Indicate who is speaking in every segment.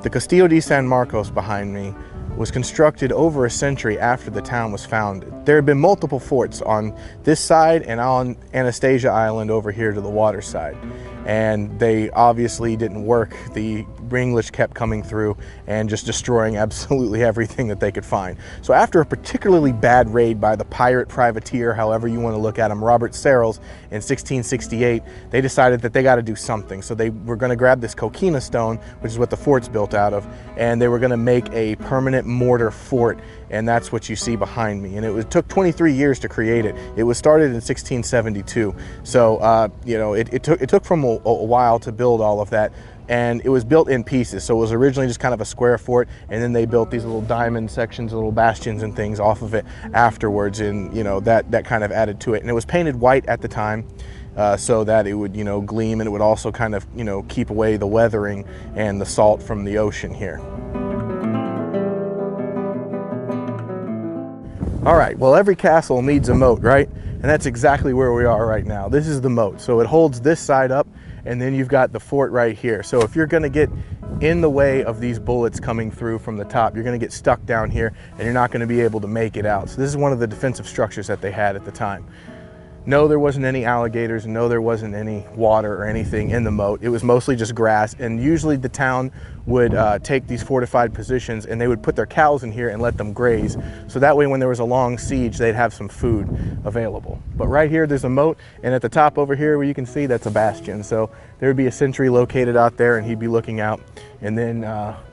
Speaker 1: The Castillo de San Marcos behind me was constructed over a century after the town was founded. There had been multiple forts on this side and on Anastasia Island over here to the water side. And they obviously didn't work. The English kept coming through and just destroying absolutely everything that they could find. So after a particularly bad raid by the pirate privateer, however you want to look at him, Robert Serrels, in 1668, they decided that they got to do something. So they were going to grab this coquina stone, which is what the fort's built out of, and they were going to make a permanent mortar fort, and that's what you see behind me. And it took 23 years to create it. It was started in 1672. So, you know, it took from a while to build all of that. And it was built in pieces. So it was originally just kind of a square fort, and then they built these little diamond sections, little bastions and things off of it afterwards, and you know, that kind of added to it. And it was painted white at the time, so that it would, you know, gleam, and it would also kind of, you know, keep away the weathering and the salt from the ocean here. All right, well, every castle needs a moat, right? And that's exactly where we are right now. This is the moat. So it holds this side up, and then you've got the fort right here. So if you're gonna get in the way of these bullets coming through from the top, you're gonna get stuck down here and you're not gonna be able to make it out. So this is one of the defensive structures that they had at the time. No, there wasn't any alligators, no, there wasn't any water or anything in the moat. It was mostly just grass, and usually the town would take these fortified positions and they would put their cows in here and let them graze. So that way when there was a long siege, they'd have some food available. But right here, there's a moat, and at the top over here where you can see, that's a bastion. So there would be a sentry located out there, and he'd be looking out, and then,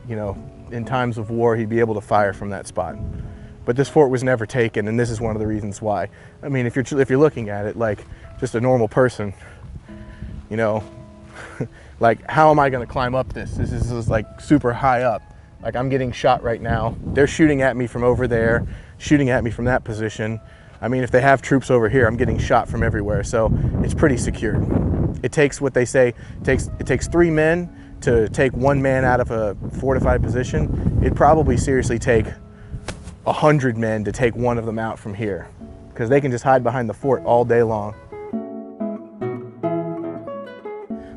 Speaker 1: you know, in times of war, he'd be able to fire from that spot. But this fort was never taken, and this is one of the reasons why. I mean, if you're looking at it like just a normal person, you know, like, how am I going to climb up this? This is like super high up. Like, I'm getting shot right now. They're shooting at me from over there, shooting at me from that position. I mean, if they have troops over here, I'm getting shot from everywhere. So it's pretty secure. It takes, what they say, it takes 3 men to take 1 man out of a fortified position. It'd probably seriously take 100 men to take 1 of them out from here, because they can just hide behind the fort all day long.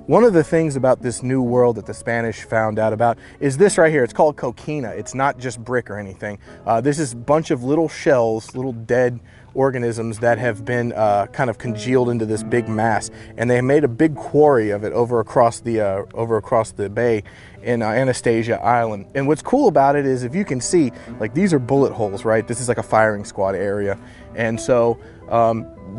Speaker 1: One of the things about this new world that the Spanish found out about is this right here. It's called coquina. It's not just brick or anything. This is a bunch of little shells, little dead organisms that have been kind of congealed into this big mass, and they made a big quarry of it over across the bay in Anastasia Island. And what's cool about it is, if you can see, like, these are bullet holes, right? This is like a firing squad area, and so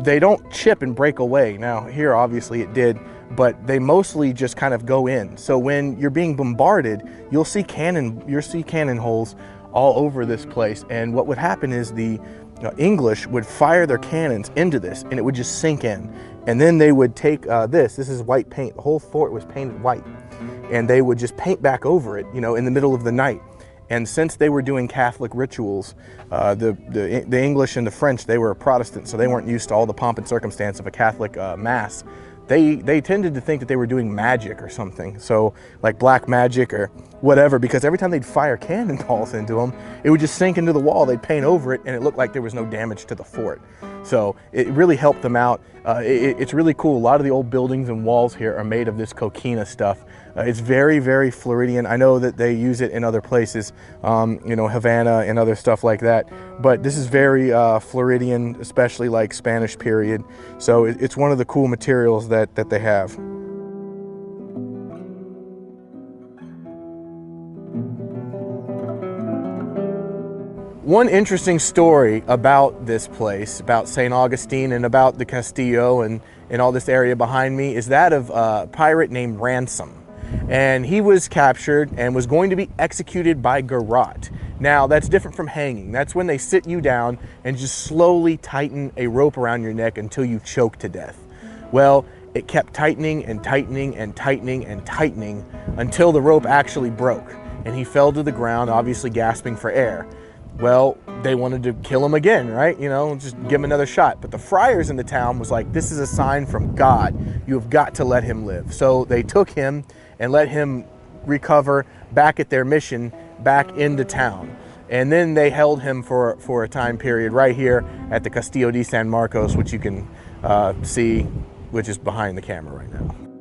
Speaker 1: they don't chip and break away. Now here, obviously it did, but they mostly just kind of go in. So when you're being bombarded, you'll see cannon holes all over this place. And what would happen is the English would fire their cannons into this, and it would just sink in. And then they would take this is white paint. The whole fort was painted white, and they would just paint back over it, you know, in the middle of the night. And since they were doing Catholic rituals, the English and the French, they were Protestant, so they weren't used to all the pomp and circumstance of a Catholic mass. They tended to think that they were doing magic or something, so like black magic or whatever, because every time they'd fire cannonballs into them, it would just sink into the wall. They'd paint over it, and it looked like there was no damage to the fort. So it really helped them out. It's really cool. A lot of the old buildings and walls here are made of this coquina stuff. It's very, very Floridian. I know that they use it in other places, you know, Havana and other stuff like that. But this is very Floridian, especially like Spanish period. So it's one of the cool materials that they have. One interesting story about this place, about St. Augustine and about the Castillo and all this area behind me, is that of a pirate named Ransom. And he was captured and was going to be executed by garrote. Now, that's different from hanging. That's when they sit you down and just slowly tighten a rope around your neck until you choke to death. Well, it kept tightening and tightening and tightening and tightening until the rope actually broke, and he fell to the ground, obviously gasping for air. Well, they wanted to kill him again, right? You know, just give him another shot. But the friars in the town was like, this is a sign from God. You have got to let him live. So they took him and let him recover back at their mission back into town. And then they held him for a time period right here at the Castillo de San Marcos, which you can see, which is behind the camera right now.